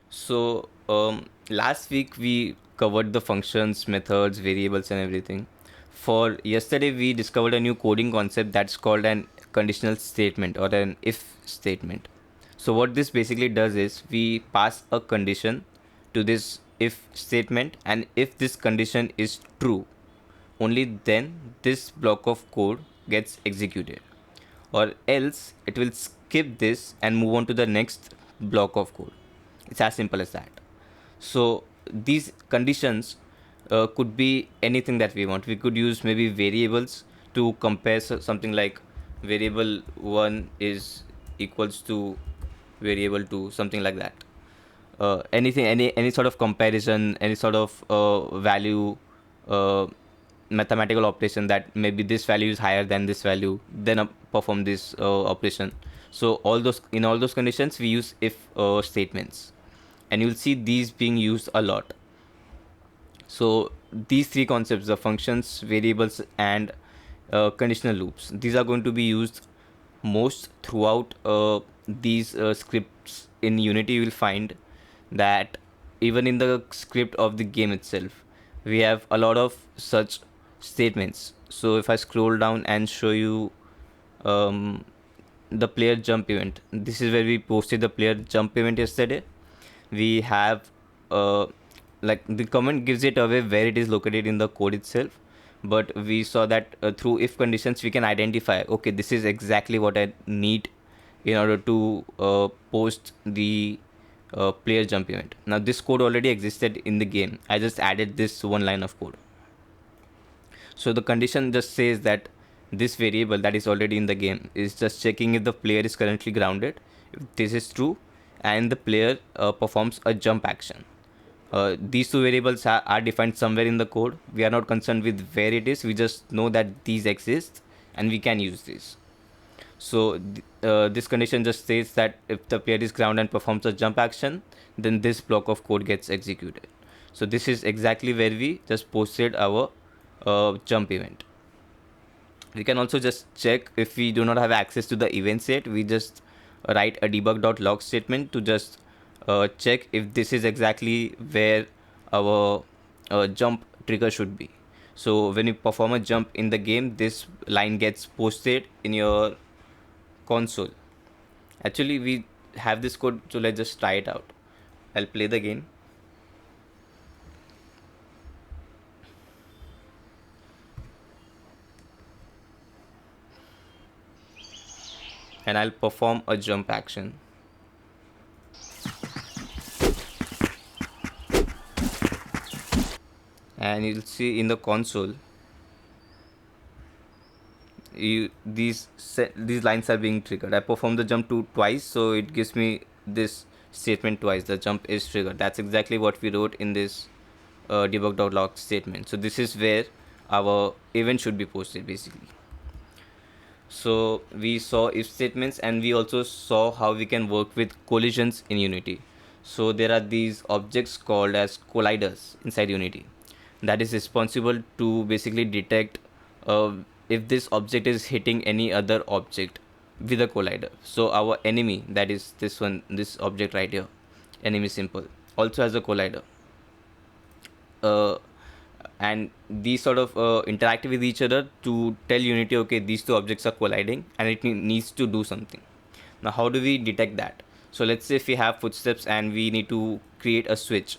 So last week we covered the functions, methods, variables, and everything. For yesterday, we discovered a new coding concept that's called an conditional statement or an if statement. So what this basically does is we pass a condition to this if statement, and if this condition is true, only then this block of code gets executed, or else it will skip this and move on to the next block of code. It's as simple as that. So these conditions could be anything that we want. We could use maybe variables to compare something like variable 1 is equals to variable 2, something like that. Anything, any sort of comparison, any sort of value, uh, mathematical operation, that maybe this value is higher than this value, then perform this operation. So all those conditions we use if statements, and you'll see these being used a lot. So these three concepts, the functions, variables, and conditional loops, these are going to be used most throughout these scripts in Unity. You will find that even in the script of the game itself, we have a lot of such statements. So if I scroll down and show you um, the player jump event, this is where we posted the player jump event yesterday. We have like the comment gives it away where it is located in the code itself, but we saw that through if conditions we can identify, okay, this is exactly what I need in order to post the player jump event. Now this code already existed in the game, I just added this one line of code. So the condition just says that this variable that is already in the game is just checking if the player is currently grounded. If this is true, and the player performs a jump action. These two variables are defined somewhere in the code. We are not concerned with where it is. We just know that these exist and we can use this. So this condition just states that if the player is grounded and performs a jump action, then this block of code gets executed. So this is exactly where we just posted our jump event. We can also just check if we do not have access to the event set. We just write a debug.log statement to just check if this is exactly where our jump trigger should be. So when you perform a jump in the game, this line gets posted in your console. Actually, we have this code, so let's just try it out. I'll play the game. And I'll perform a jump action. And you'll see in the console, these lines are being triggered. I perform the jump twice, so it gives me this statement twice. The jump is triggered. That's exactly what we wrote in this debug.log statement. So this is where our event should be posted basically. So we saw if statements, and we also saw how we can work with collisions in Unity. So there are these objects called as colliders inside Unity that is responsible to basically detect if this object is hitting any other object with a collider. So our enemy, that is this one, this object right here, enemy simple, also has a collider. Uh, and these sort of interact with each other to tell Unity, okay, these two objects are colliding and it needs to do something. Now how do we detect that? So let's say if we have footsteps and we need to create a switch.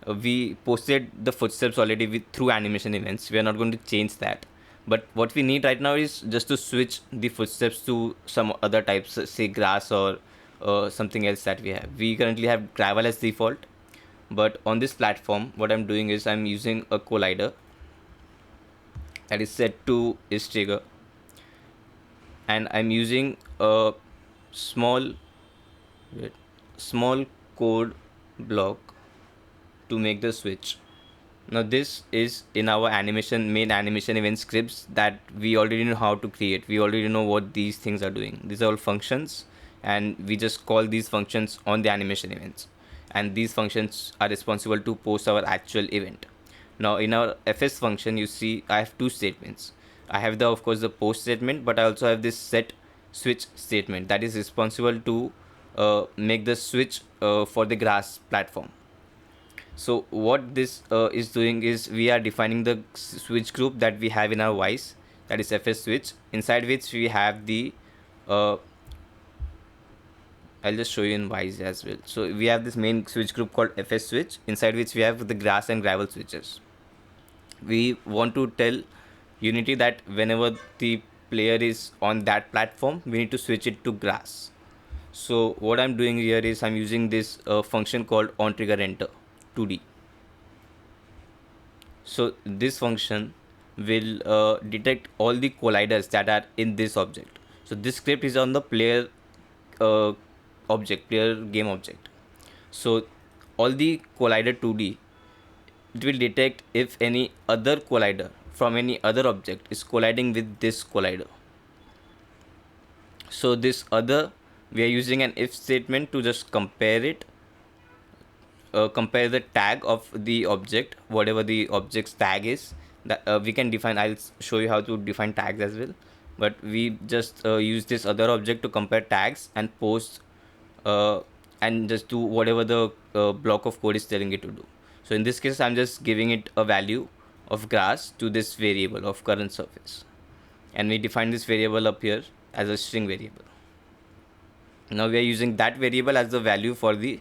We posted the footsteps already through animation events. We are not going to change that, but what we need right now is just to switch the footsteps to some other types, say grass or something else that we have. We currently have gravel as default, but on this platform what I'm doing is I'm using a collider that is set to is trigger, and I'm using a small small code block to make the switch. Now this is in our main animation event scripts that we already know how to create. We already know what these things are doing. These are all functions, and we just call these functions on the animation events, and these functions are responsible to post our actual event. Now in our fs function, you see I have two statements. I have the, of course, the post statement, but I also have this set switch statement that is responsible to make the switch for the grass platform. So what this is doing is we are defining the switch group that we have in our Wwise, that is FS switch, inside which we have the uh, I'll just show you in Wwise as well. So we have this main switch group called FS switch, inside which we have the grass and gravel switches. We want to tell Unity that whenever the player is on that platform, we need to switch it to grass. So what I'm doing here is I'm using this function called onTriggerEnter 2D. So this function will detect all the colliders that are in this object. So this script is on the player uh, object, player game object. So all the collider 2D, it will detect if any other collider from any other object is colliding with this collider. So this other, we are using an if statement to just compare it, compare the tag of the object, whatever the object's tag is. That we can define. I'll show you how to define tags as well. But we just use this other object to compare tags and post uh, and just do whatever the block of code is telling it to do. So in this case, I'm just giving it a value of grass to this variable of current surface, and we define this variable up here as a string variable. Now we are using that variable as the value for the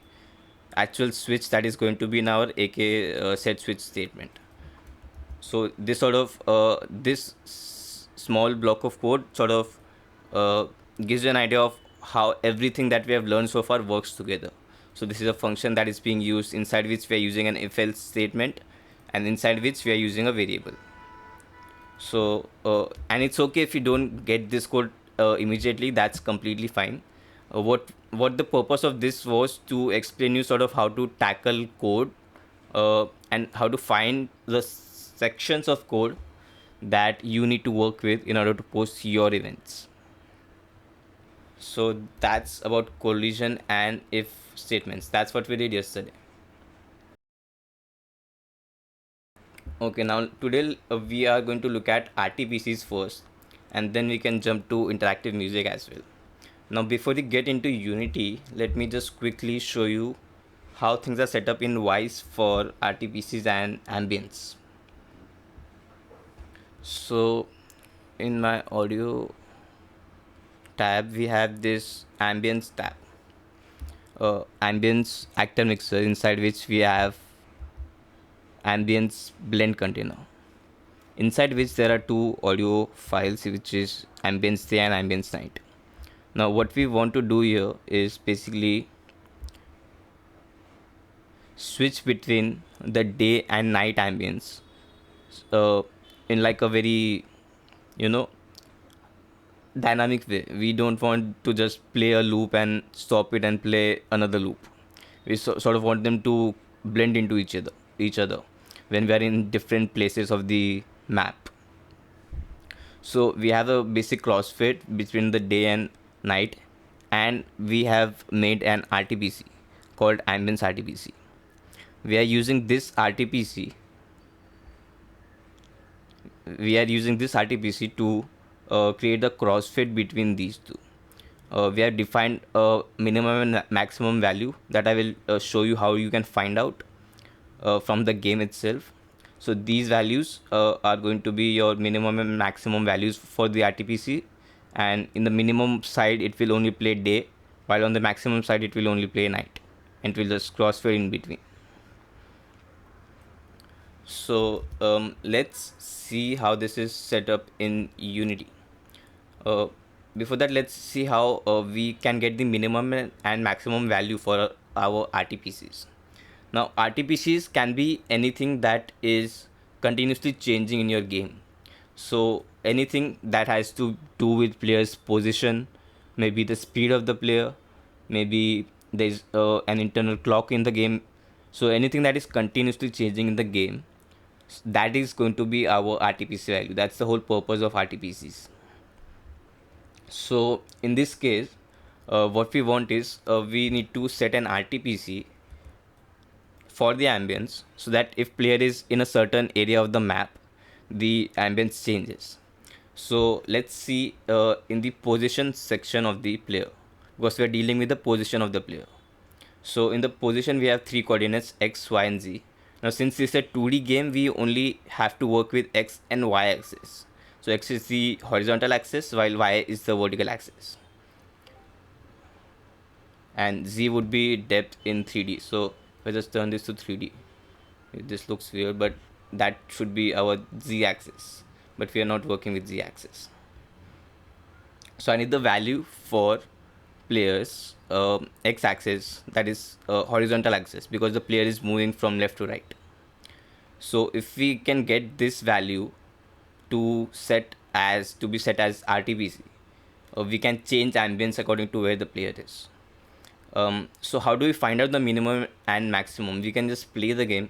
actual switch that is going to be in our AK set switch statement. So this sort of small block of code sort of gives you an idea of how everything that we have learned so far works together. So this is a function that is being used, inside which we are using an if else statement, and inside which we are using a variable. So and it's okay if you don't get this code immediately, that's completely fine. What the purpose of this was to explain you sort of how to tackle code and how to find the sections of code that you need to work with in order to post your events. So that's about collision and if statements. That's what we did yesterday. Okay, now today we are going to look at RTPCs first, and then we can jump to interactive music as well. Now before we get into Unity, let me just quickly show you how things are set up in Wwise for RTPCs and ambience. So in my audio tab, we have this ambience tab, ambience actor mixer, inside which we have ambience blend container, inside which there are two audio files, which is ambience day and ambience night. Now what we want to do here is basically switch between the day and night ambience in like a very, you know, dynamic way. We don't want to just play a loop and stop it and play another loop. We sort of want them to blend into each other when we are in different places of the map. So we have a basic crossfade between the day and night, and we have made an RTPC called ambience RTPC. We are using this RTPC. We are using this RTPC to create the crossfade between these two. We have defined a minimum and maximum value that I will show you how you can find out from the game itself. So these values are going to be your minimum and maximum values for the RTPC, and in the minimum side it will only play day, while on the maximum side it will only play night, and it will just crossfade in between. So let's see how this is set up in Unity. Uh, Before that, let's see how we can get the minimum and maximum value for our RTPCs. Now RTPCs can be anything that is continuously changing in your game. So anything that has to do with player's position, maybe the speed of the player, maybe there's an internal clock in the game. So anything that is continuously changing in the game, that is going to be our RTPC value. That's the whole purpose of RTPCs. So in this case, what we want is we need to set an RTPC for the ambience, so that if player is in a certain area of the map, the ambience changes. So let's see in the position section of the player, because we are dealing with the position of the player. So in the position we have 3 coordinates, x, y and z. Now since it's a 2D game, we only have to work with x and y axis. So x is the horizontal axis while y is the vertical axis. And z would be depth in 3D. So if I just turn this to 3D, this looks weird, but that should be our z axis. But we are not working with z axis. So I need the value for players x axis, that is horizontal axis, because the player is moving from left to right. So if we can get this value to be set as RTPC, we can change ambience according to where the player is. So how do we find out the minimum and maximum? We can just play the game.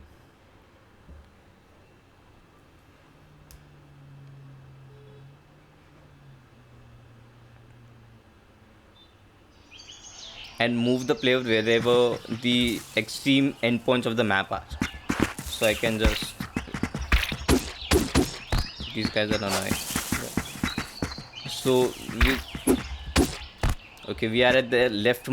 And move the player wherever the extreme endpoints of the map are. So I can just, these guys are annoying. So we are at the left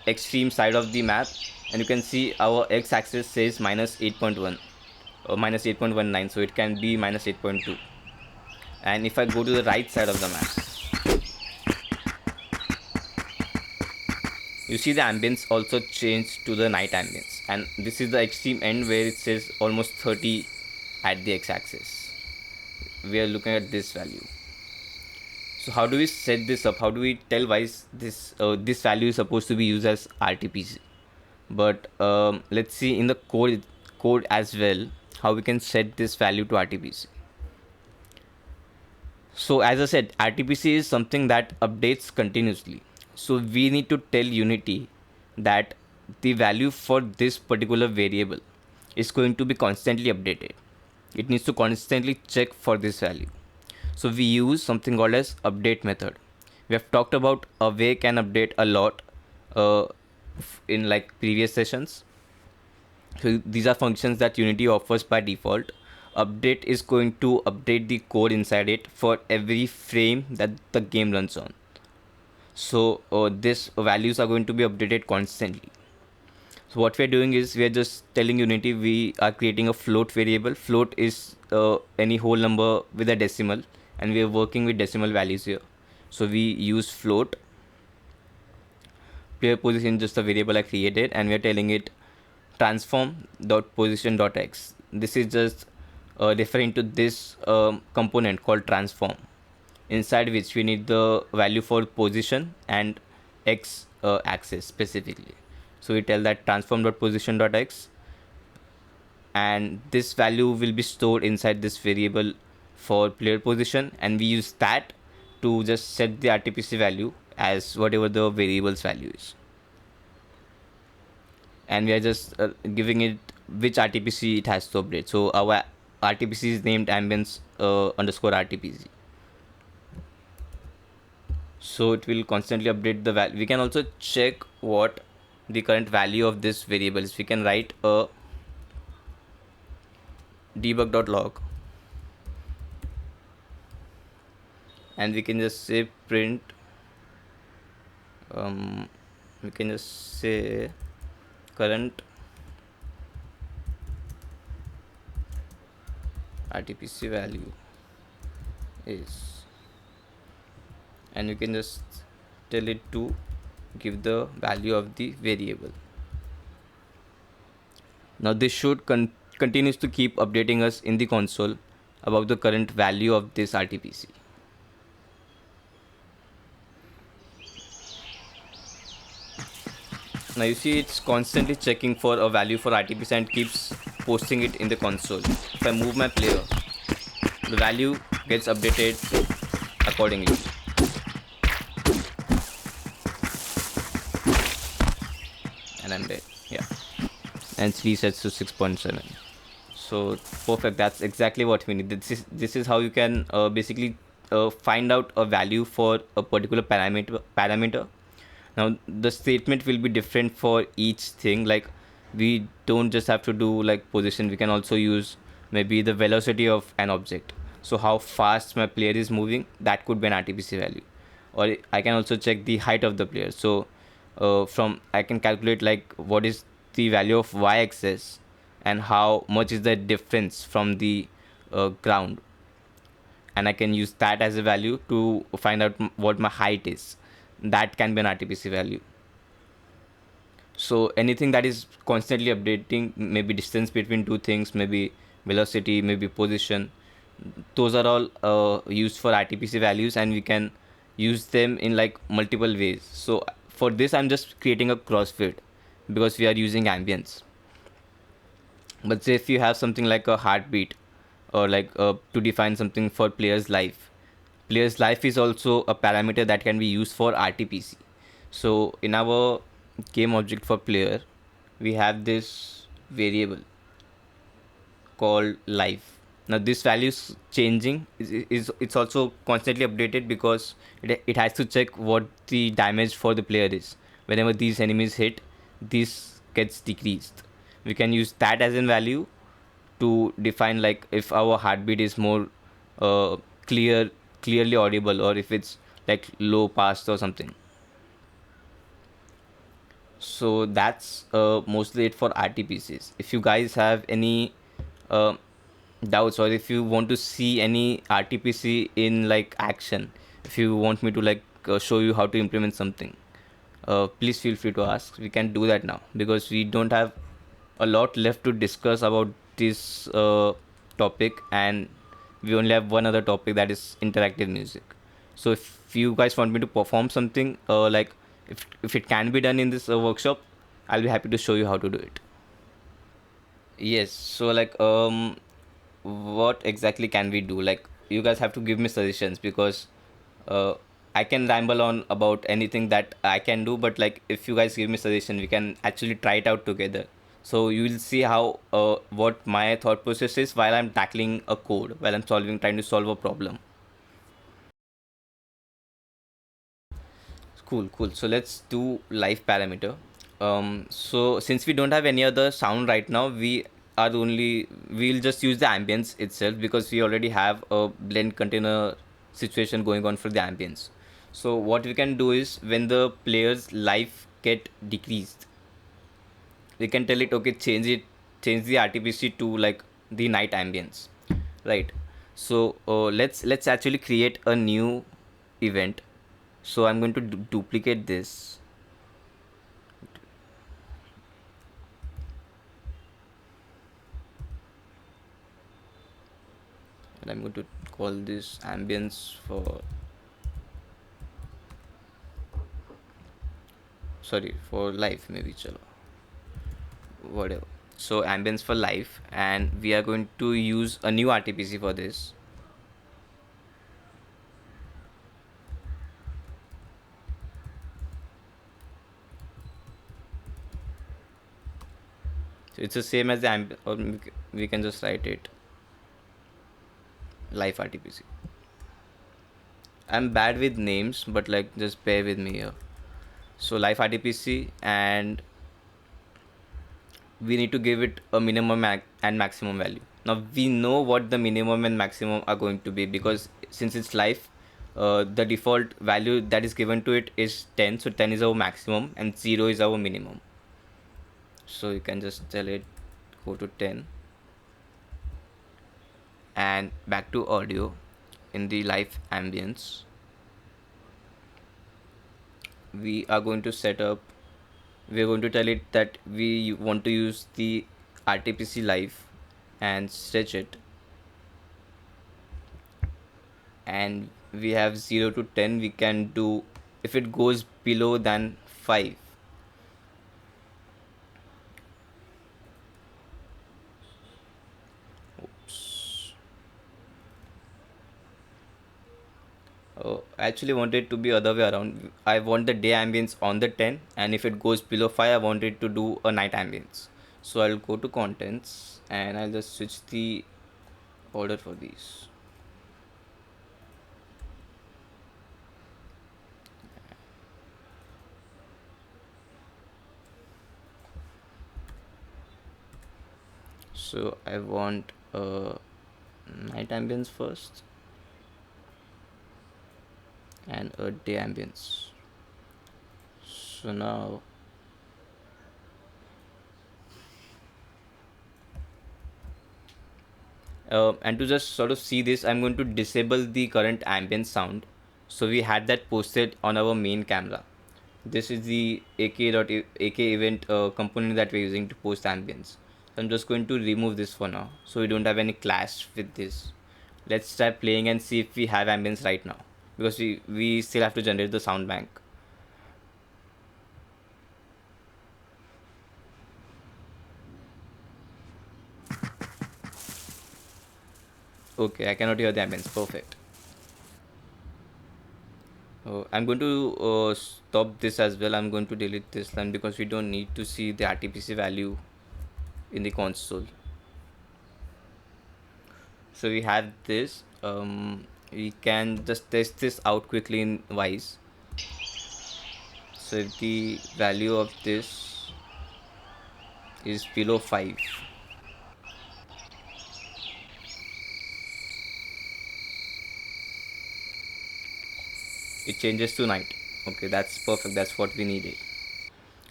extreme side of the map, and you can see our x-axis says -8.1 or -8.19, so it can be -8.2. And if I go to the right side of the map, you see the ambience also changed to the night ambience, and this is the extreme end where it says almost 30 at the x-axis. We are looking at this value. So how do we set this up? How do we tell why this value is supposed to be used as RTPC? But let's see in the code as well how we can set this value to RTPC. So as I said, RTPC is something that updates continuously. So we need to tell Unity that the value for this particular variable is going to be constantly updated. It needs to constantly check for this value. So we use something called as update method. We have talked about awake and update a lot in like previous sessions. So these are functions that Unity offers by default. Update is going to update the code inside it for every frame that the game runs on. So these values are going to be updated constantly. So what we are doing is we are just telling Unity we are creating a float variable. Float is any whole number with a decimal, and we are working with decimal values here. So we use float. Player position is just a variable I created, and we are telling it transform.position.x. This is just referring to this component called transform, inside which we need the value for position and x axis specifically. So we tell that transform.position.x, and this value will be stored inside this variable for player position, and we use that to just set the RTPC value as whatever the variable's value is. And we are just giving it which RTPC it has to update. So our RTPC is named ambience underscore RTPC. So it will constantly update the value. We can also check what the current value of this variable is. We can write a debug.log, and we can just say print, we can just say current RTPC value is, and you can just tell it to give the value of the variable. Now this should continues to keep updating us in the console about the current value of this RTPC. Now you see it's constantly checking for a value for RTPC and keeps posting it in the console. If I move my player, the value gets updated accordingly. And I'm dead. Yeah. And it resets to 6.7. So perfect. That's exactly what we need. This is how you can basically find out a value for a particular parameter. Now the statement will be different for each thing. Like we don't just have to do like position. We can also use maybe the velocity of an object. So how fast my player is moving, that could be an RTPC value. or I can also check the height of the player. So from I can calculate like what is the value of y-axis and how much is the difference from the ground, and I can use that as a value to find out what my height is. That can be an RTPC value. So anything that is constantly updating, maybe distance between two things, maybe velocity, maybe position, those are all used for RTPC values, and we can use them in like multiple ways. So for this, I'm just creating a crossfade because we are using ambience. But say if you have something like a heartbeat, or like to define something for player's life is also a parameter that can be used for RTPC. So in our game object for player, we have this variable called life. Now this value is changing, is it's also constantly updated because it has to check what the damage for the player is. Whenever these enemies hit, this gets decreased. We can use that as a value to define like if our heartbeat is more uh, clear clearly audible, or if it's like low passed or something. So that's mostly it for RTPCs. If you guys have any uh, doubts, or if you want to see any RTPC in like action, if you want me to like show you how to implement something, please feel free to ask. We can do that now because we don't have a lot left to discuss about this topic, and we only have one other topic, that is interactive music. So if you guys want me to perform something, like if it can be done in this workshop, I'll be happy to show you how to do it. Yes. So like what exactly can we do? Like you guys have to give me suggestions because uh, I can ramble on about anything that I can do, but like if you guys give me suggestion, we can actually try it out together. So you will see how what my thought process is while I'm tackling a code, while I'm trying to solve a problem. Cool, cool. So let's do live parameter. So since we don't have any other sound right now, we'll just use the ambience itself because we already have a blend container situation going on for the ambience. So what we can do is when the player's life get decreased, we can tell it, okay, change the RTPC to like the night ambience, right? So let's actually create a new event. So I'm going to duplicate this, and I'm going to call this ambience for, sorry, for life, maybe chalo, whatever. So ambience for life, and we are going to use a new RTPC for this. So it's the same as the or we can just write it life RTPC. I'm bad with names, but like just bear with me here. So life RTPC, and we need to give it a minimum and maximum value. Now we know what the minimum and maximum are going to be because since it's life, the default value that is given to it is 10. So 10 is our maximum and 0 is our minimum. So you can just tell it go to 10, and back to audio in the live ambience. We are going to set up, we are going to tell it that we want to use the RTPC live and stretch it, and we have 0 to 10. We can do, if it goes below than 5, oops, oh, I actually want it to be other way around. I want the day ambience on the 10, and if it goes below 5, I want it to do a night ambience. So I'll go to contents and I'll just switch the order for these. So I want night ambience first, and a day ambience. So now and to just sort of see this, I'm going to disable the current ambient sound. So we had that posted on our main camera. This is the ak event component that we're using to post ambience. So I'm just going to remove this for now, so we don't have any clash with this. Let's try playing and see if we have ambience right now, because we still have to generate the sound bank. Okay, I cannot hear the ambience. Perfect. I'm going to stop this as well. I'm going to delete this line because we don't need to see the RTPC value in the console. So we have this. We can just test this out quickly in Wise. So if the value of this is below 5, it changes to night. Okay, that's perfect. That's what we needed.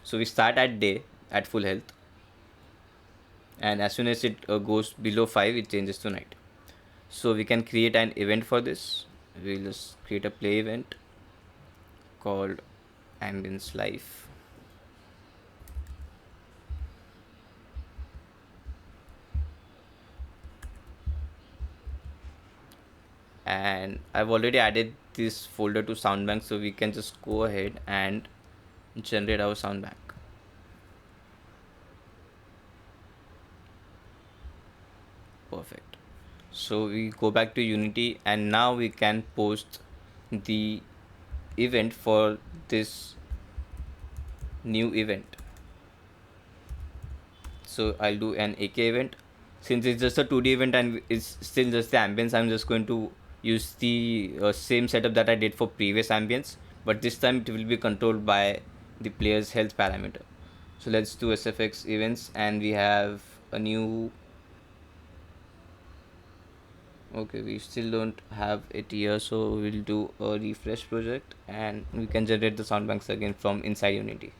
So we start at day at full health, and as soon as it goes below 5, it changes to night. So we can create an event for this. We'll just create a play event called ambience life. And I've already added this folder to soundbank, so we can just go ahead and generate our soundbank. Perfect. So we go back to Unity, and now we can post the event for this new event. So I'll do an AK event. Since it's just a 2D event and it's still just the ambience, I'm just going to use the same setup that I did for previous ambience, but this time it will be controlled by the player's health parameter. So let's do SFX events, and we have a new. Okay, we still don't have it here, so we'll do a refresh project and we can generate the sound banks again from inside Unity.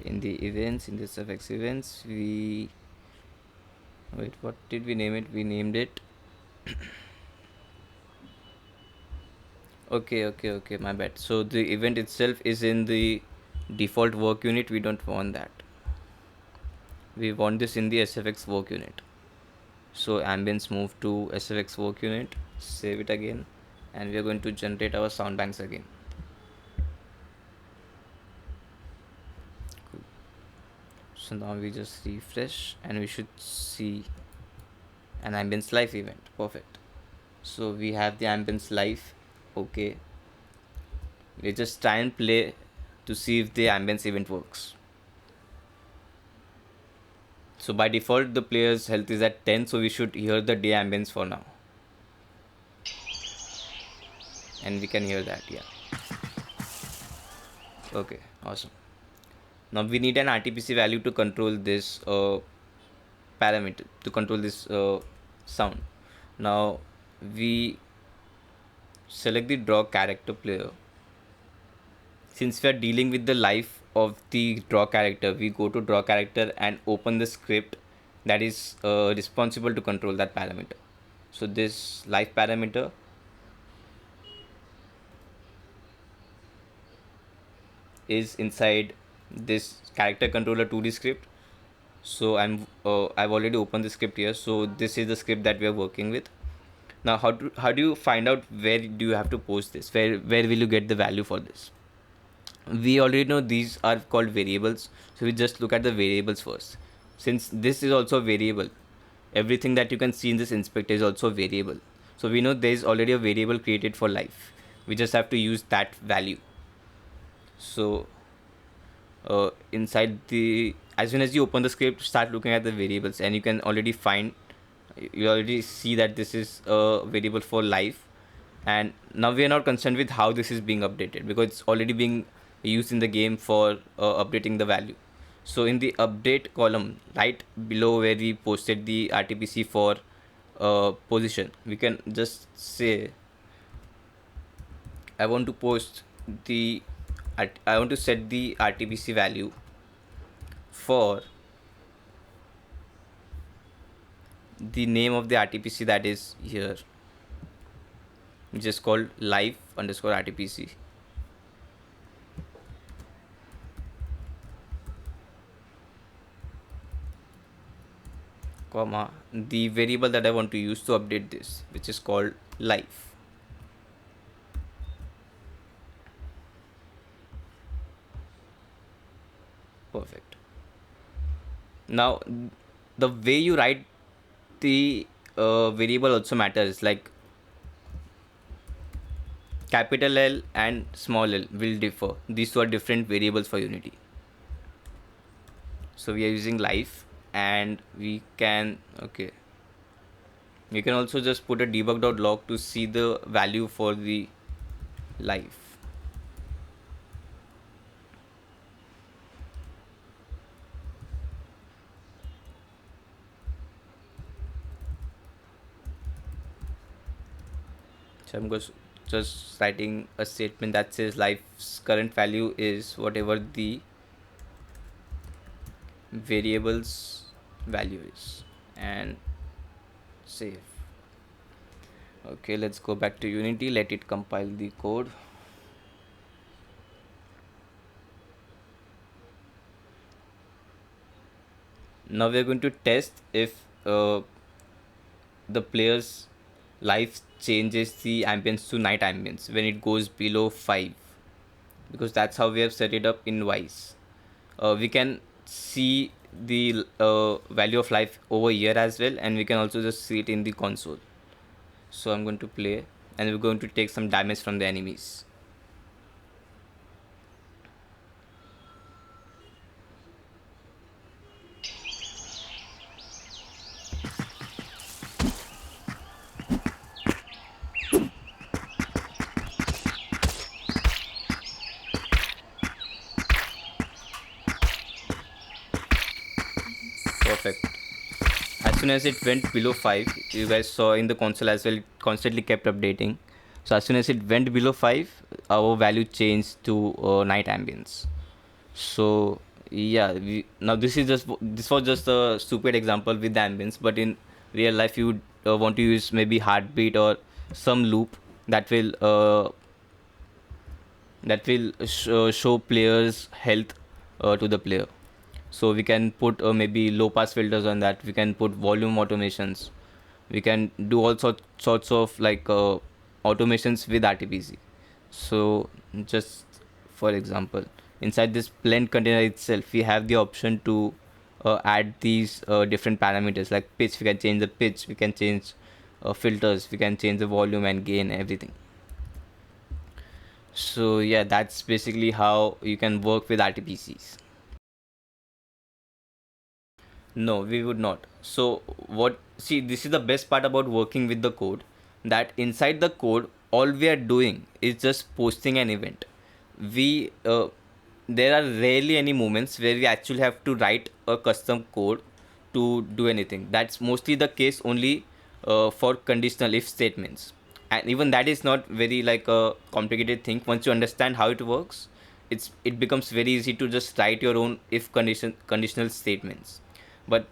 In the events, in the SFX events, we wait, what did we name it? We named it okay, my bad. So the event itself is in the default work unit. We don't want that. We want this in the SFX work unit. So ambience move to SFX work unit, save it again, and we are going to generate our sound banks again. Cool. So now we just refresh and we should see an ambience live event. Perfect. So we have the ambience live. Okay, we just try and play to see if the ambience event works. So by default the player's health is at 10, so we should hear the day ambience for now, and we can hear that. Yeah, okay, awesome. Now we need an RTPC value to control this parameter, to control this sound. Now we select the draw character player. Since we are dealing with the life of the draw character, we go to draw character and open the script that is responsible to control that parameter. So this life parameter is inside this character controller 2D script. So I've already opened the script here. So this is the script that we are working with. Now how do you find out where do you have to post this? Where will you get the value for this? We already know these are called variables, so we just look at the variables first. Since this is also a variable, everything that you can see in this inspector is also a variable. So we know there is already a variable created for life. We just have to use that value. So inside the, as soon as you open the script, start looking at the variables, and you can already find, you already see that this is a variable for life. And now we are not concerned with how this is being updated, because it's already being used in the game for updating the value. So in the update column right below where we posted the RTPC for position, we can just say I want to post the I want to set the RTPC value for the name of the RTPC that is here, which is called live underscore RTPC, comma the variable that I want to use to update this, which is called live. Perfect. Now the way you write the variable also matters. Like capital L and small l will differ. These two are different variables for Unity. So we are using live, and we can you can also just put a debug.log to see the value for the live. So I'm just writing a statement that says live's current value is whatever the variable's value is, and save. Okay, let's go back to Unity, let it compile the code. Now we're going to test if the player's life changes the ambience to night ambience when it goes below 5, because that's how we have set it up in Wise. We can see the value of life over here as well, and we can also just see it in the console. So I'm going to play, and we're going to take some damage from the enemies. Perfect. As soon as it went below 5, you guys saw in the console as well, it constantly kept updating. So as soon as it went below 5, our value changed to night ambience. So yeah, now this was just a stupid example with the ambience, but in real life you would want to use maybe heartbeat or some loop that will show players health to the player. So we can put maybe low pass filters on that. We can put volume automations. We can do all sorts of like automations with RTPC. So just for example, inside this blend container itself, we have the option to add these different parameters like pitch. We can change the pitch. We can change filters. We can change the volume and gain, everything. So yeah, that's basically how you can work with RTPCs. No, we would not. So what? See, this is the best part about working with the code. That inside the code, all we are doing is just posting an event. We There are rarely any moments where we actually have to write a custom code to do anything. That's mostly the case only for conditional if statements, and even that is not very like a complicated thing. Once you understand how it works, it becomes very easy to just write your own if conditional statements. But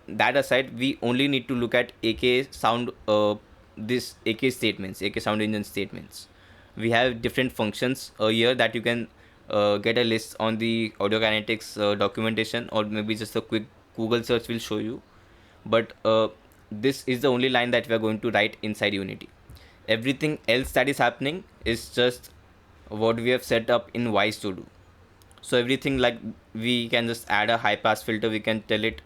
that aside, we only need to look at AK sound this AK statements, AK sound engine statements. We have different functions here that you can get a list on the audio kinetics documentation, or maybe just a quick Google search will show you. But this is the only line that we are going to write inside Unity. Everything else that is happening is just what we have set up in Wise to do. So everything, like we can just add a high pass filter, we can tell it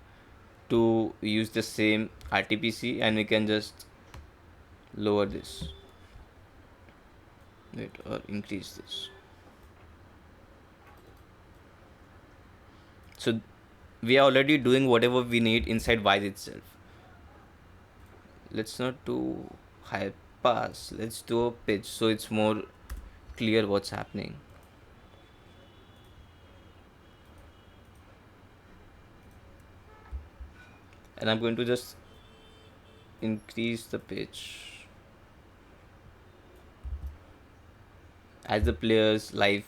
to use the same RTPC, and we can just lower this, wait, or increase this. So we are already doing whatever we need inside Wise itself. Let's not do high pass, let's do a pitch so it's more clear what's happening. and I'm going to just increase the pitch as the player's life.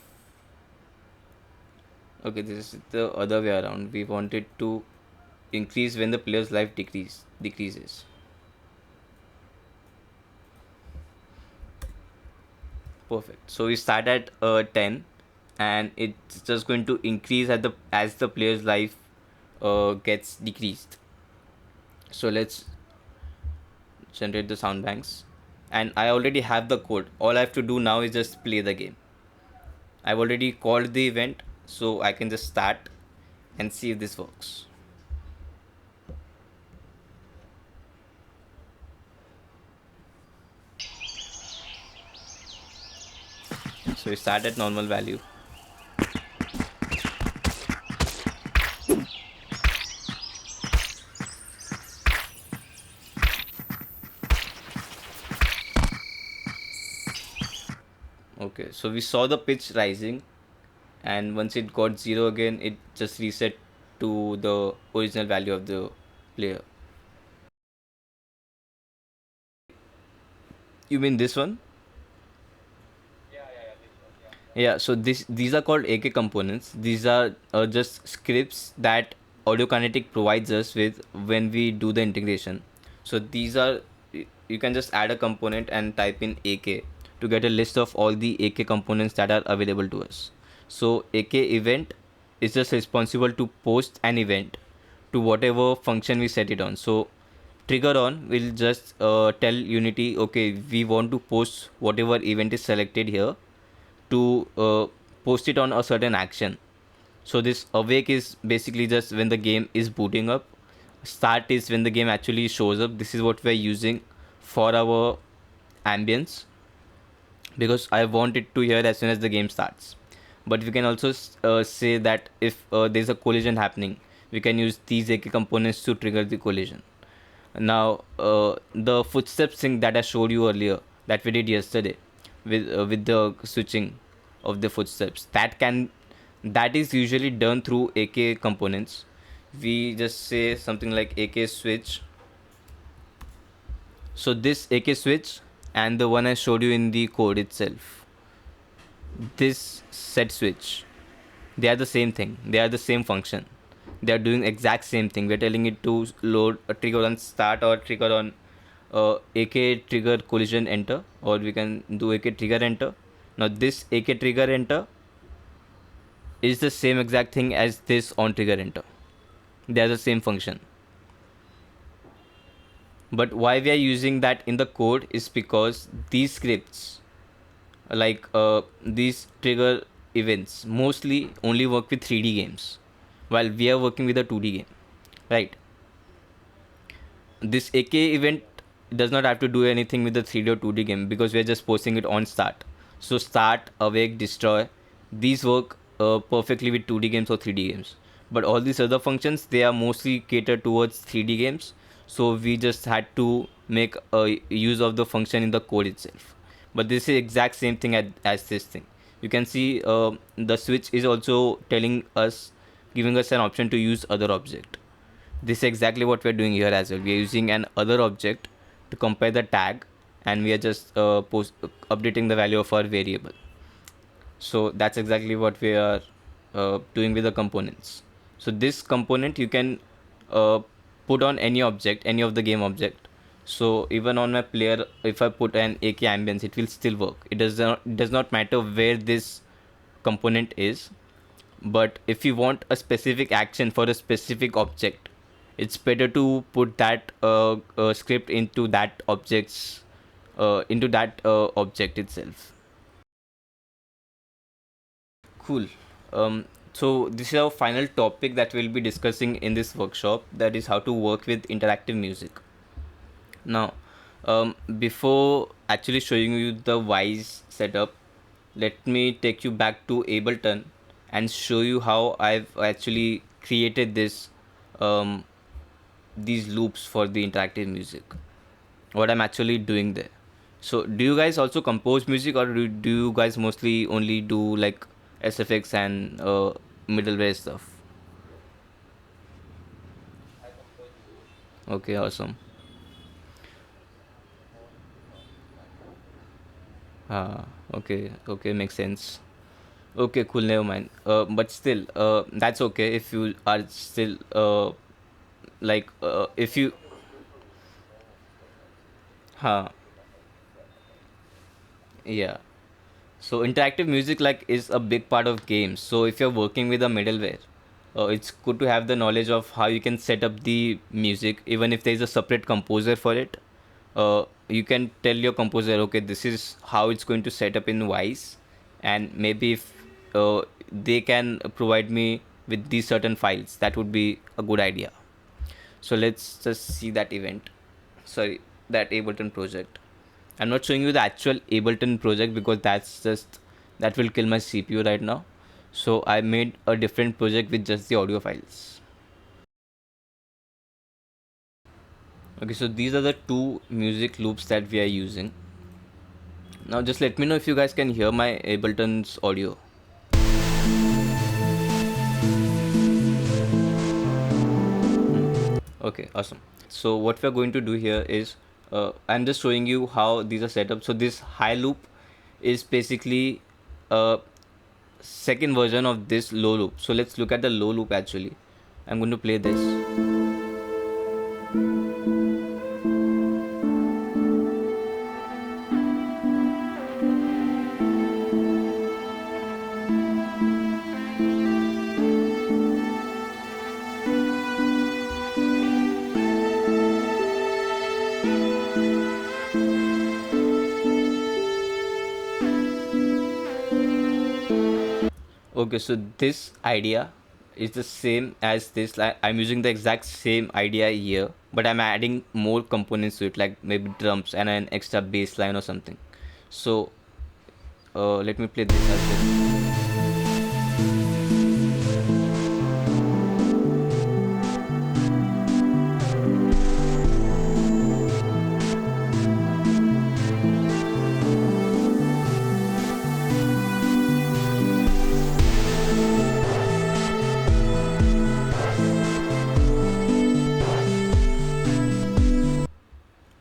Okay, this is the other way around. We want it to increase when the player's life decreases. Perfect. So we start at 10, and it's just going to increase at the as the player's life gets decreased. So let's generate the sound banks, and I already have the code. All I have to do now is just play the game. I've already called the event, so I can just start and see if this works. So we start at normal value. Okay, so we saw the pitch rising, and once it got 0 again, it just reset to the original value of the player. You mean this one? Yeah, so these are called AK components. These are just scripts that Audio Kinetic provides us with when we do the integration. So these are, you can just add a component and type in AK to get a list of all the AK components that are available to us. So AK event is just responsible to post an event to whatever function we set it on. So trigger on will just tell Unity, okay, we want to post whatever event is selected here to post it on a certain action. So this awake is basically just when the game is booting up. Start is when the game actually shows up. This is what we're using for our ambience, because I want it to hear as soon as the game starts. But we can also say that if there's a collision happening, we can use these AK components to trigger the collision. Now, the footsteps thing that I showed you earlier, that we did yesterday, with the switching of the footsteps, that is usually done through AK components. We just say something like AK switch. So this AK switch and the one I showed you in the code itself, this set switch, they are the same thing. They are the same function. They are doing exact same thing. We're telling it to load a trigger on start or trigger on AK trigger collision enter, or we can do AK trigger enter. Now this AK trigger enter is the same exact thing as this on trigger enter. They are the same function. But why we are using that in the code is because these scripts, like these trigger events, mostly only work with 3D games, while we are working with a 2D game, right? This AK event does not have to do anything with the 3D or 2D game because we are just posting it on start. So start, awake, destroy, these work perfectly with 2D games or 3D games. But all these other functions, they are mostly catered towards 3D games. So we just had to make a use of the function in the code itself. But this is exact same thing as this thing. You can see the switch is also telling us, giving us an option to use other object. This is exactly what we're doing here as well. We are using an other object to compare the tag, and we are just updating the value of our variable. So that's exactly what we are doing with the components. So this component you can uh, put on any object, any of the game object. So even on my player, if I put an AK ambience, it will still work. It does not matter where this component is. But if you want a specific action for a specific object, it's better to put that script into that object itself. Cool. So this is our final topic that we'll be discussing in this workshop, that is how to work with interactive music. Now, before actually showing you the Wwise setup, let me take you back to Ableton and show you how I've actually created um, these loops for the interactive music. What I'm actually doing there. So, do you guys also compose music, or do you guys mostly only do like SFX and middleware stuff? Okay, awesome. Okay, okay, makes sense. Okay, cool, never mind. But still, that's okay if you are still if you, huh, yeah. So interactive music like is a big part of games. So if you're working with a middleware, it's good to have the knowledge of how you can set up the music, even if there is a separate composer for it. You can tell your composer, okay, this is how it's going to set up in Wise, and maybe if they can provide me with these certain files, that would be a good idea. So let's just see that event. Sorry, that Ableton project. I'm not showing you the actual Ableton project because that will kill my CPU right now. So I made a different project with just the audio files. Okay, so these are the two music loops that we are using. Now just let me know if you guys can hear my Ableton's audio. Okay, awesome. So what we're going to do here is I'm just showing you how these are set up. So this high loop is basically a second version of this low loop. So let's look at the low loop actually. I'm going to play this. Okay, so this idea is the same as this. Like I'm using the exact same idea here, but I'm adding more components to it, like maybe drums and an extra bass line or something. So let me play this as well.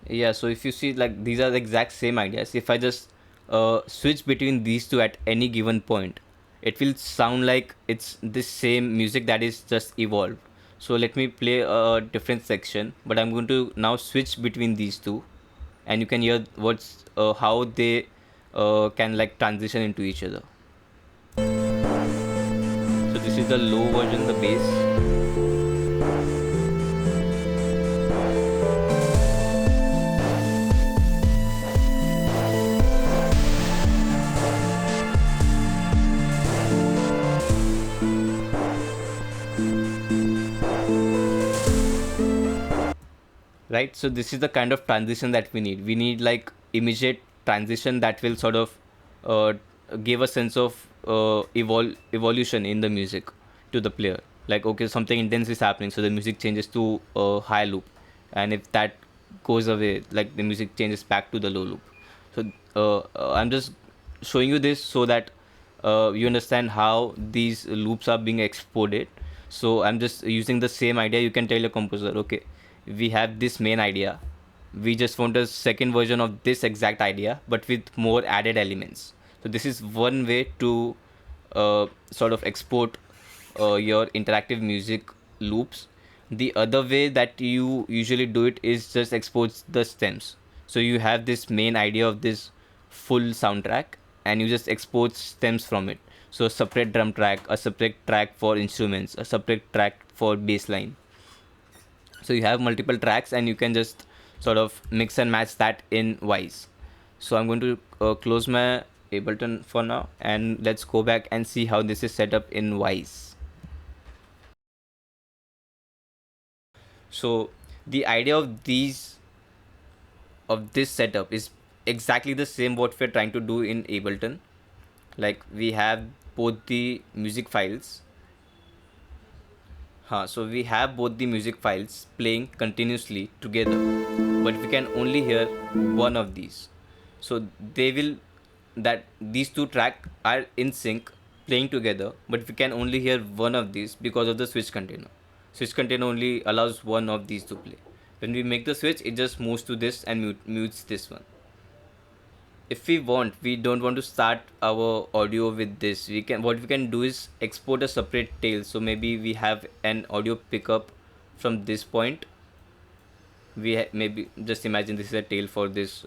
Yeah, so if you see, like, these are the exact same ideas. If I just switch between these two at any given point, it will sound like it's the same music that is just evolved. So let me play a different section, but I'm going to now switch between these two, and you can hear what's how they can like transition into each other. So this is the low version, the bass. Right, so this is the kind of transition that we need like immediate transition that will sort of uh, give a sense of evolution in the music to the player, like okay, something intense is happening, so the music changes to a high loop, and if that goes away, like the music changes back to the low loop. So I'm just showing you this so that you understand how these loops are being exported. So I'm just using the same idea. You can tell your composer, okay, we have this main idea, we just want a second version of this exact idea but with more added elements. So this is one way to sort of export your interactive music loops. The other way that you usually do it is just export the stems. So you have this main idea of this full soundtrack and you just export stems from it. So a separate drum track, a separate track for instruments, a separate track for bass line. So you have multiple tracks and you can just sort of mix and match that in Wise. So I'm going to close my Ableton for now, and let's go back and see how this is set up in Wise. So the idea of this setup is exactly the same what we're trying to do in Ableton. Like we have both the music files. So we have both the music files playing continuously together, but we can only hear one of these. So they will that these two tracks are in sync playing together, but we can only hear one of these because of the switch container. Switch container only allows one of these to play. When we make the switch, it just moves to this and mutes this one. If we don't want to start our audio with this, what we can do is export a separate tail. So maybe we have an audio pickup from this point. Maybe just imagine this is a tail for this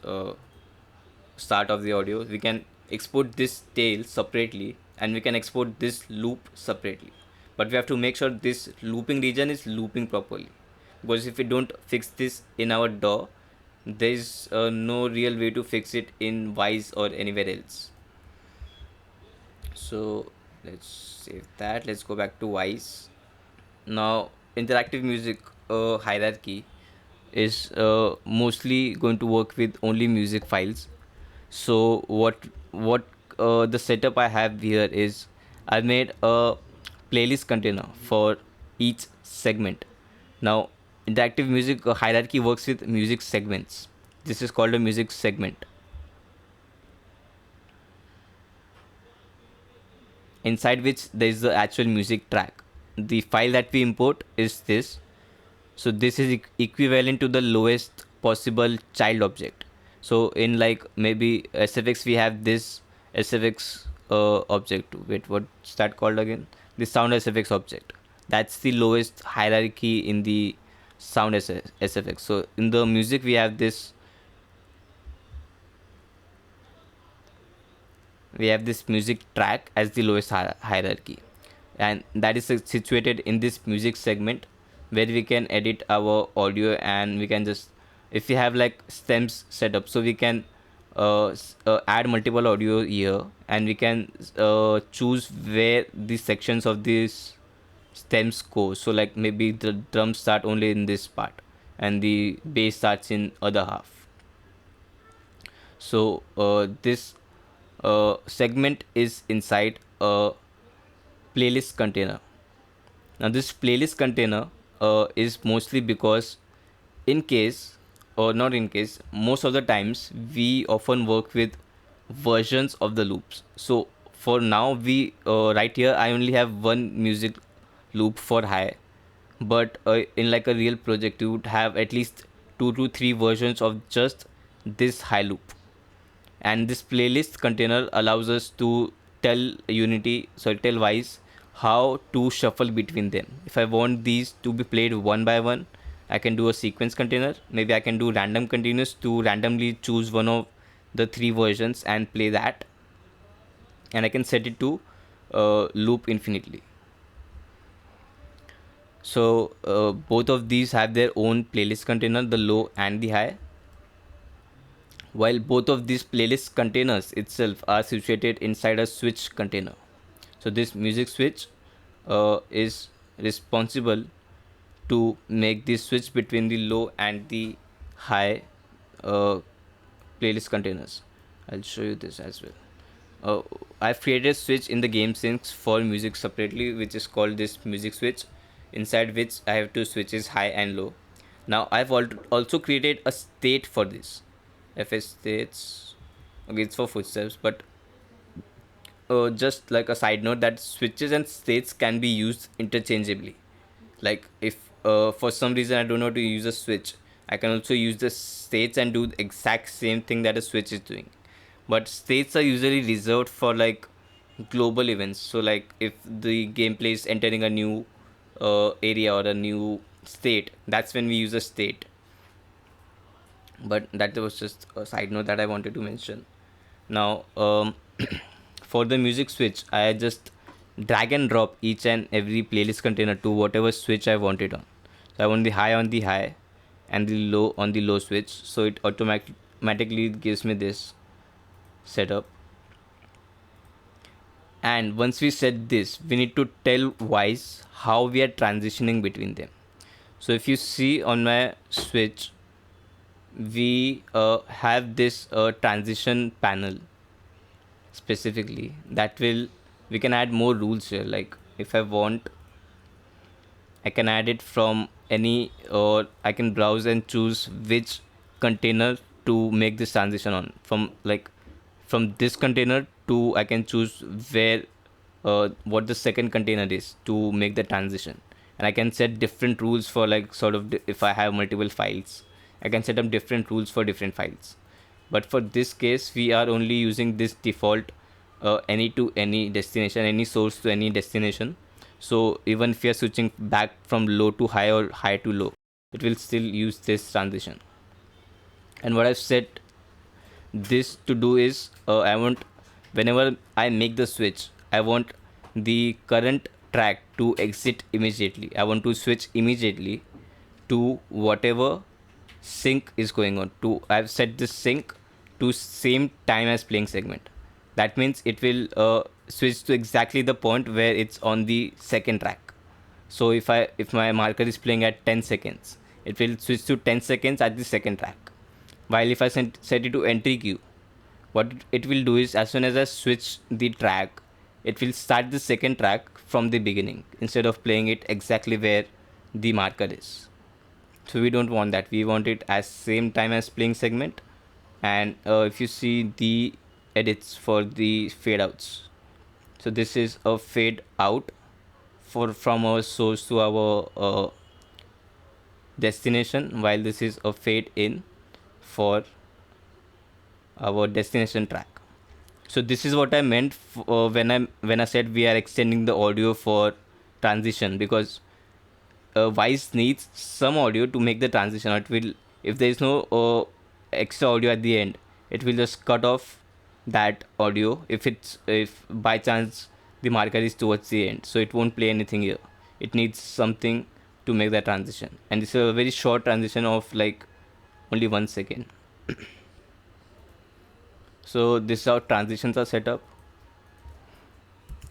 start of the audio. We can export this tail separately, and we can export this loop separately, but we have to make sure this looping region is looping properly, because if we don't fix this in our DAW, there is no real way to fix it in Wwise or anywhere else. So let's save that. Let's go back to Wwise. Now interactive music hierarchy is mostly going to work with only music files. So what the setup I have here is I made a playlist container for each segment. Now interactive music hierarchy works with music segments. This is called a music segment, inside which there is the actual music track. The file that we import is this. So this is equivalent to the lowest possible child object. So in like maybe SFX, we have this SFX object. Wait, what's that called again? The sound SFX object. That's the lowest hierarchy in the sound SFX. So in the music, we have this. We have this music track as the lowest hierarchy, and that is situated in this music segment, where we can edit our audio, and we can just, if we have like stems set up, so we can add multiple audio here, and we can choose where the sections of these stems go. So like maybe the drums start only in this part and the bass starts in other half. So this segment is inside a playlist container. Now this playlist container is mostly because in case, or not in case, most of the times we often work with versions of the loops. So for now, we right here I only have one music loop for high, but in like a real project you would have at least 2 to 3 versions of just this high loop. And this playlist container allows us to tell tell Wwise how to shuffle between them. If I want these to be played one by one, I can do a sequence container. Maybe I can do random continuous to randomly choose one of the 3 versions and play that, and I can set it to loop infinitely. So both of these have their own playlist container, the low and the high, while both of these playlist containers itself are situated inside a switch container. So this music switch is responsible to make the switch between the low and the high playlist containers. I'll show you this as well. I've created a switch in the game syncs for music separately, which is called this music switch, inside which I have two switches, high and low. Now I've also created a state for this. FS states, okay, it's for footsteps, but just like a side note, that switches and states can be used interchangeably. Like if for some reason I don't know how to use a switch, I can also use the states and do the exact same thing that a switch is doing. But states are usually reserved for like global events. So like if the gameplay is entering a new area or a new state, that's when we use a state. But that was just a side note that I wanted to mention. Now for the music switch, I just drag and drop each and every playlist container to whatever switch I want it on. So I want the high on the high and the low on the low switch, so it automatically gives me this setup. And once we set this, we need to tell Wwise how we are transitioning between them. So if you see on my switch, we have this transition panel specifically that we can add more rules here. Like if I want, I can add it from any, or I can browse and choose which container to make this transition on. From this container to, I can choose where what the second container is to make the transition, and I can set different rules for like sort of if I have multiple files, I can set up different rules for different files. But for this case, we are only using this default any to any destination, any source to any destination. So even if we are switching back from low to high or high to low, it will still use this transition. And what I've set this to do is I want, whenever I make the switch, I want the current track to exit immediately. I want to switch immediately to whatever sync is going on. To I've set this sync to same time as playing segment. That means it will switch to exactly the point where it's on the second track. So if my marker is playing at 10 seconds, it will switch to 10 seconds at the second track. While if I set it to entry queue, what it will do is as soon as I switch the track, it will start the second track from the beginning instead of playing it exactly where the marker is. So we don't want that. We want it as same time as playing segment. And if you see the edits for the fade outs, so this is a fade out from our source to our destination, while this is a fade in for our destination track. So this is what I meant when I said we are extending the audio for transition, because Wwise needs some audio to make the transition. It will, if there is no extra audio at the end, it will just cut off that audio if by chance the marker is towards the end, so it won't play anything here. It needs something to make that transition, and this is a very short transition of like only 1 second. So this is how transitions are set up,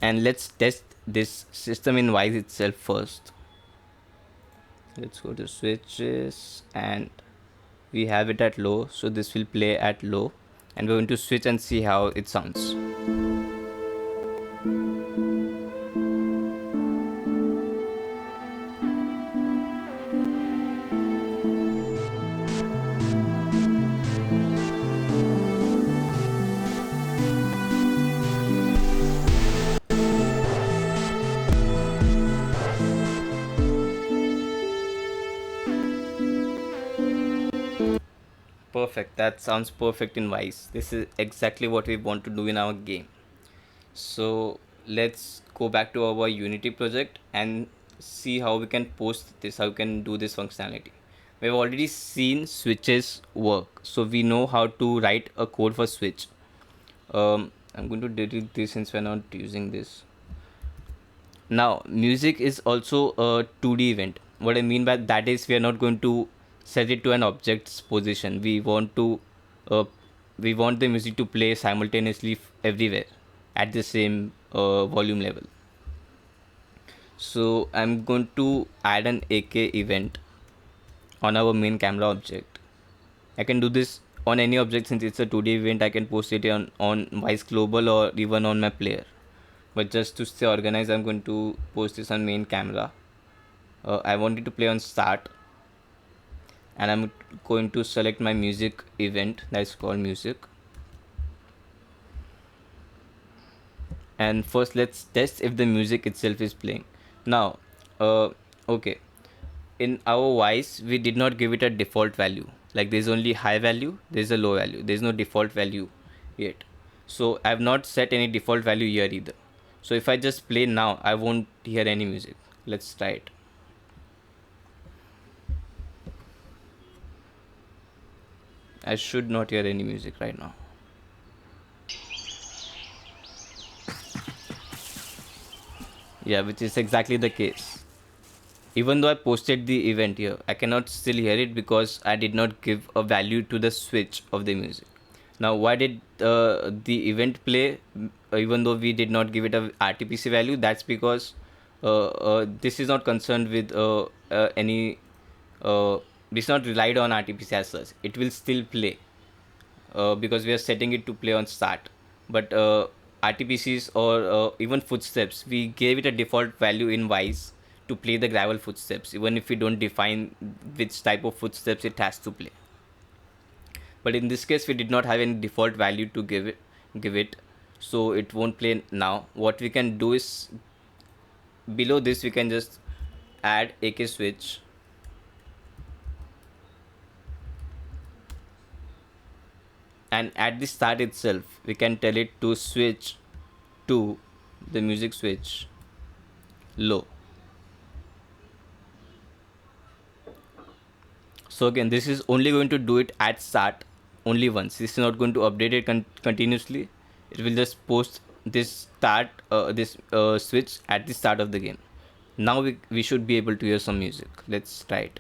and let's test this system in Wwise itself first. Let's go to switches, and we have it at low, so this will play at low, and we're going to switch and see how it sounds. Perfect. That sounds perfect in Wwise. This is exactly what we want to do in our game. So let's go back to our Unity project and see how we can post this, how we can do this functionality. We've already seen switches work, so we know how to write a code for switch. I'm going to delete this since we're not using this. Now, music is also a 2D event. What I mean by that is we are not going to set it to an object's position. Uh, we want the music to play simultaneously everywhere at the same volume level. So I'm going to add an AK event on our main camera object. I can do this on any object since it's a 2D event. I can post it on Wwise Global or even on my player. But just to stay organized, I'm going to post this on main camera. I want it to play on start, and I'm going to select my music event that's called music. And first let's test if the music itself is playing. Now okay, in our Wwise we did not give it a default value. Like there's only high value, there's a low value, there's no default value yet. So I have not set any default value here either. So if I just play now, I won't hear any music. Let's try it. I should not hear any music right now. Yeah, which is exactly the case. Even though I posted the event here, I cannot still hear it because I did not give a value to the switch of the music. Now, why did the event play even though we did not give it a RTPC value? That's because this is not concerned with any. It's not relied on RTPC as such. It will still play because we are setting it to play on start. But RTPCs or even footsteps, we gave it a default value in Wwise to play the gravel footsteps, even if we don't define which type of footsteps it has to play. But in this case, we did not have any default value to give it, so it won't play now. What we can do is below this we can just add AK switch, and at the start itself we can tell it to switch to the music switch low. So again, this is only going to do it at start only once. This is not going to update it continuously. It will just post this this switch at the start of the game. Now we should be able to hear some music. Let's try it.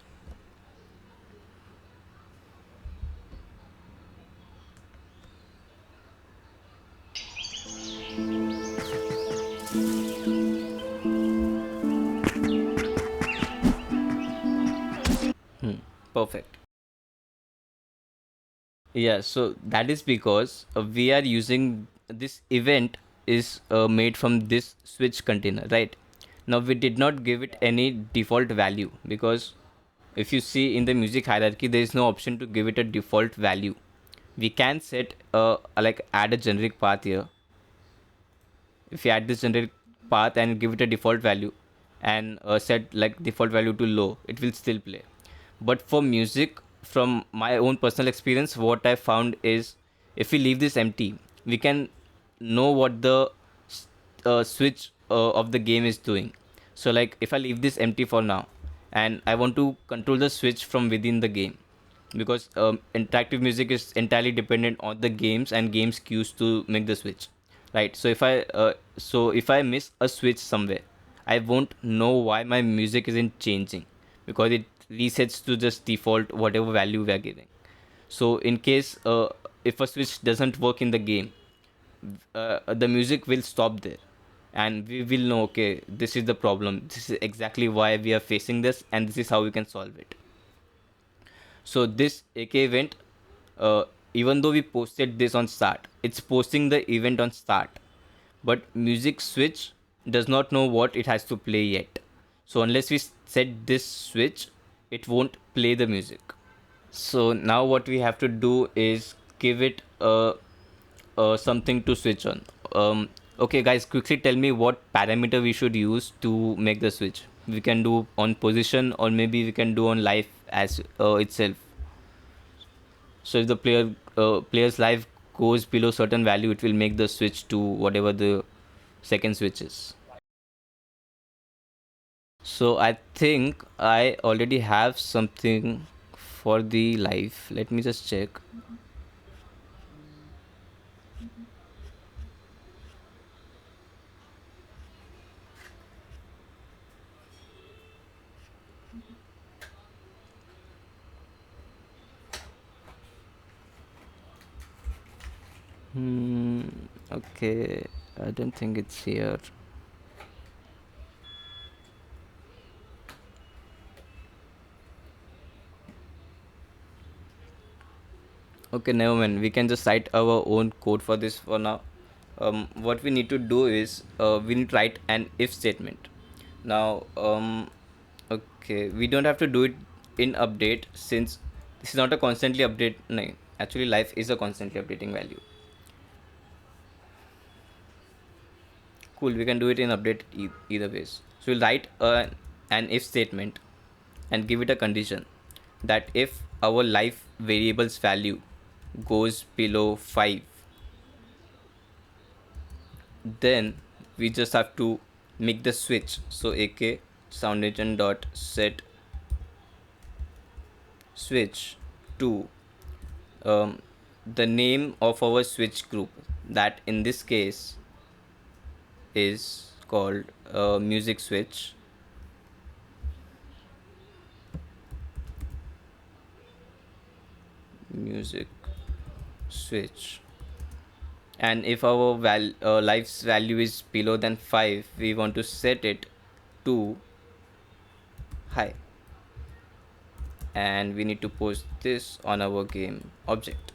Perfect. Yeah, so that is because we are using this event is made from this switch container, right? Now we did not give it any default value because if you see in the music hierarchy, there is no option to give it a default value. We can set like add a generic path here. If you add this generic path and give it a default value and set like default value to low, it will still play. But for music, from my own personal experience, what I found is if we leave this empty, we can know what the switch of the game is doing. So like if I leave this empty for now and I want to control the switch from within the game, because interactive music is entirely dependent on the games and games cues to make the switch, right? So if I miss a switch somewhere, I won't know why my music isn't changing because it resets to just default whatever value we are giving. So in case if a switch doesn't work in the game, the music will stop there and we will know, okay, this is the problem, this is exactly why we are facing this, and this is how we can solve it. So this AK event, uh, even though we posted this on start, it's posting the event on start, but music switch does not know what it has to play yet. So unless we set this switch, it won't play the music. So now what we have to do is give it something to switch on. Okay, guys, quickly tell me what parameter we should use to make the switch. We can do on position, or maybe we can do on life as itself. So if the player's life goes below certain value, it will make the switch to whatever the second switch is. So I think I already have something for the life. Let me just check. Hmm. Okay. I don't think it's here. Okay, never mind. We can just write our own code for this for now. What we need to do is we need to write an if statement. Now, okay, we don't have to do it in update since this is not a constantly update. No, actually, life is a constantly updating value. Cool, we can do it in update either ways. So we'll write an if statement and give it a condition that if our life variable's value goes below 5, then we just have to make the switch. So ak soundagent dot set switch to um, the name of our switch group, that in this case is called music switch. Music switch. And if our life's value is below than 5, we want to set it to high, and we need to post this on our game object.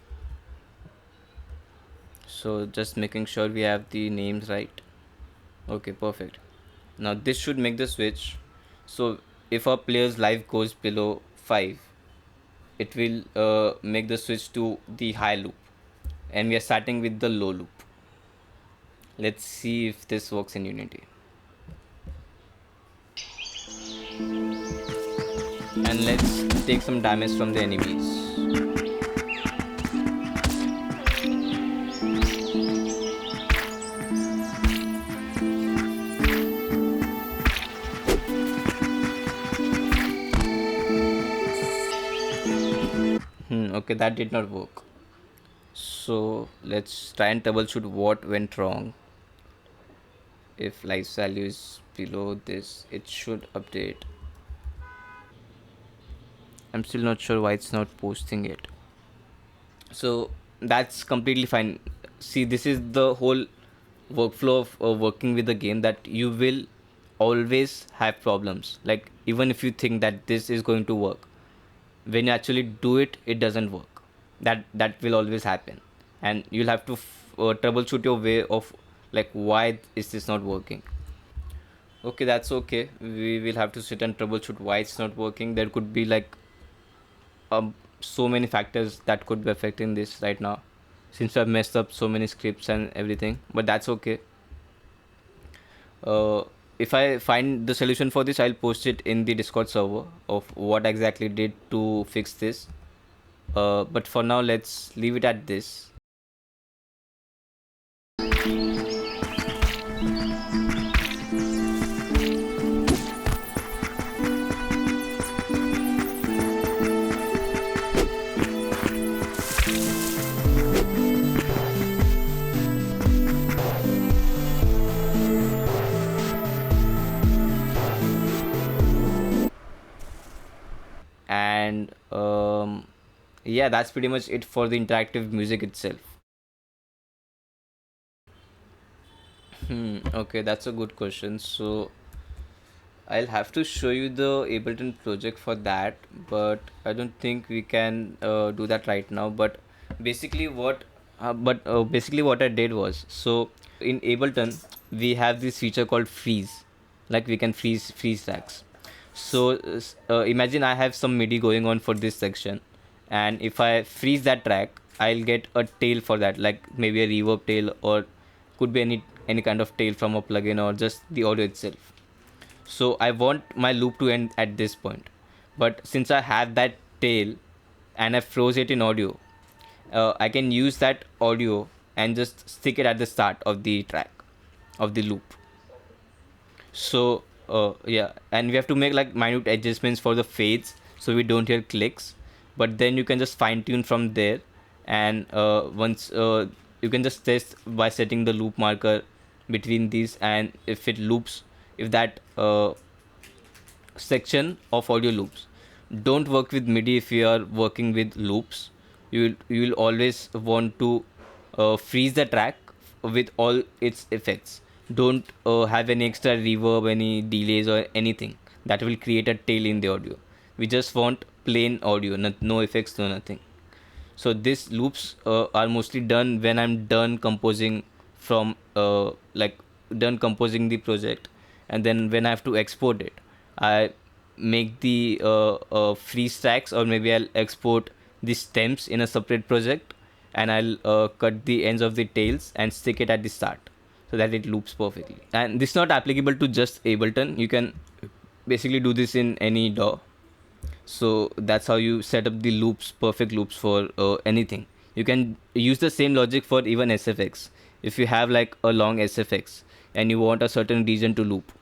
So just making sure we have the names right. Okay, perfect. Now this should make the switch. So if our player's life goes below 5, it will make the switch to the high loop, and we are starting with the low loop. Let's see if this works in Unity. and let's take some damage from the enemies. Okay, that did not work. So let's try and troubleshoot what went wrong. If life value is below this, it should update. I'm still not sure why it's not posting it. So that's completely fine. See, this is the whole workflow of working with the game, that you will always have problems. Like, even if you think that this is going to work, when you actually do it, it doesn't work. That will always happen, and you'll have to troubleshoot your way of, like, why is this not working. Okay, that's okay. We will have to sit and troubleshoot why it's not working. There could be like so many factors that could be affecting this right now, since I've messed up so many scripts and everything. But that's okay. If I find the solution for this, I'll post it in the Discord server of what exactly did to fix this. But for now, let's leave it at this. And yeah, that's pretty much it for the interactive music itself. Okay, that's a good question. So I'll have to show you the Ableton project for that, but I don't think we can do that right now. But basically what I did was, so in Ableton we have this feature called freeze, like we can freeze tracks. So imagine I have some MIDI going on for this section, and if I freeze that track, I'll get a tail for that, like maybe a reverb tail, or could be any kind of tail from a plugin, or just the audio itself. So I want my loop to end at this point, but since I have that tail and I froze it in audio, I can use that audio and just stick it at the start of the track, of the loop. So yeah, and we have to make like minute adjustments for the fades so we don't hear clicks, but then you can just fine tune from there. And once you can just test by setting the loop marker between these, and if it loops, if that section of audio loops. Don't work with MIDI if you are working with loops. You will always want to freeze the track with all its effects. Don't have any extra reverb, any delays, or anything that will create a tail in the audio. We just want plain audio, no effects, no nothing. So these loops are mostly done when I'm done composing from like done composing the project, and then when I have to export it, I make the freeze tracks, or maybe I'll export the stems in a separate project, and I'll cut the ends of the tails and stick it at the start so that it loops perfectly. And this is not applicable to just Ableton. You can basically do this in any DAW. So that's how you set up the loops, perfect loops for anything. You can use the same logic for even SFX. If you have like a long SFX and you want a certain region to loop,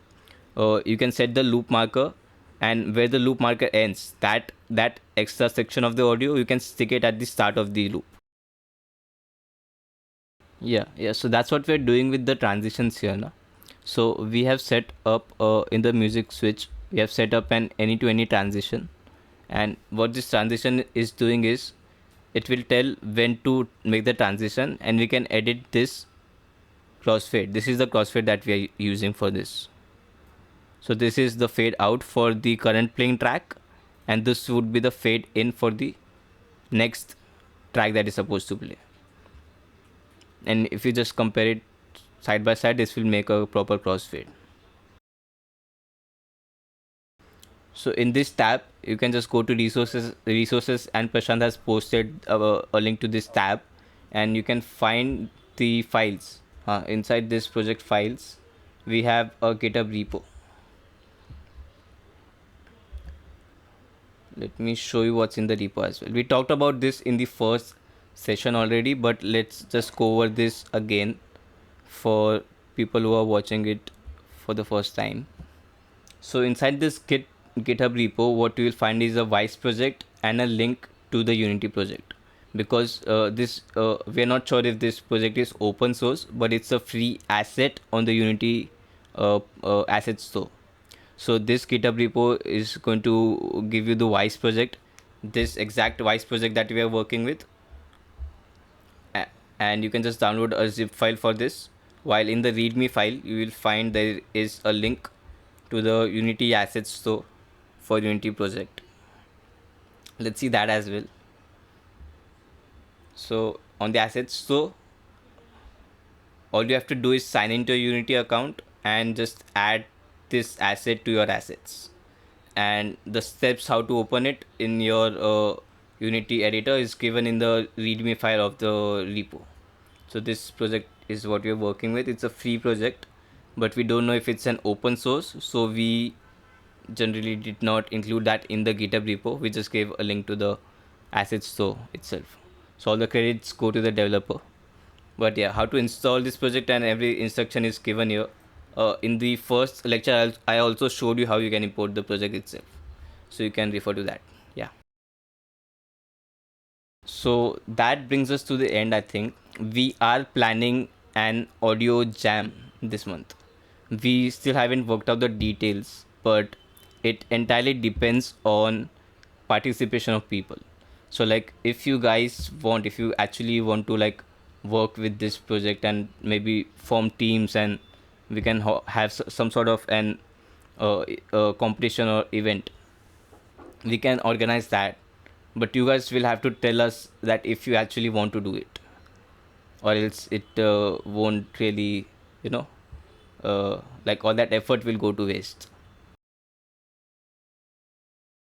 you can set the loop marker, and where the loop marker ends, that extra section of the audio, you can stick it at the start of the loop. Yeah, so that's what we're doing with the transitions here now. So we have set up in the music switch, we have set up an any to any transition, and what this transition is doing is it will tell when to make the transition, and we can edit this crossfade. This is the crossfade that we are using for this. So this is the fade out for the current playing track, and this would be the fade in for the next track that is supposed to play. And if you just compare it side by side, this will make a proper crossfade. So in this tab, you can just go to resources, and Prashant has posted a link to this tab, and you can find the files. Inside this project files, we have a GitHub repo. Let me show you what's in the repo as well. We talked about this in the first session already, but let's just go over this again for people who are watching it for the first time. So inside this GitHub repo, what you will find is a Wise project and a link to the Unity project. Because this we are not sure if this project is open source, but it's a free asset on the Unity asset store. So this GitHub repo is going to give you the Wise project, this exact Wise project that we are working with, and you can just download a zip file for this. While in the README file, you will find there is a link to the Unity assets store for Unity project. Let's see that as well. So on the assets store, all you have to do is sign into a Unity account and just add this asset to your assets. And the steps how to open it in your Unity editor is given in the README file of the repo. So this project is what we're working with. It's a free project, but we don't know if it's an open source, so we generally did not include that in the GitHub repo. We just gave a link to the assets store itself. So all the credits go to the developer. But yeah, how to install this project and every instruction is given here. In the first lecture, I also showed you how you can import the project itself. So you can refer to that. Yeah. So that brings us to the end, I think. We are planning an audio jam this month. We still haven't worked out the details, but it entirely depends on participation of people. So like if you guys want, if you actually want to like work with this project and maybe form teams, and we can have some sort of an competition or event, we can organize that. But you guys will have to tell us that if you actually want to do it, or else it won't really, like all that effort will go to waste.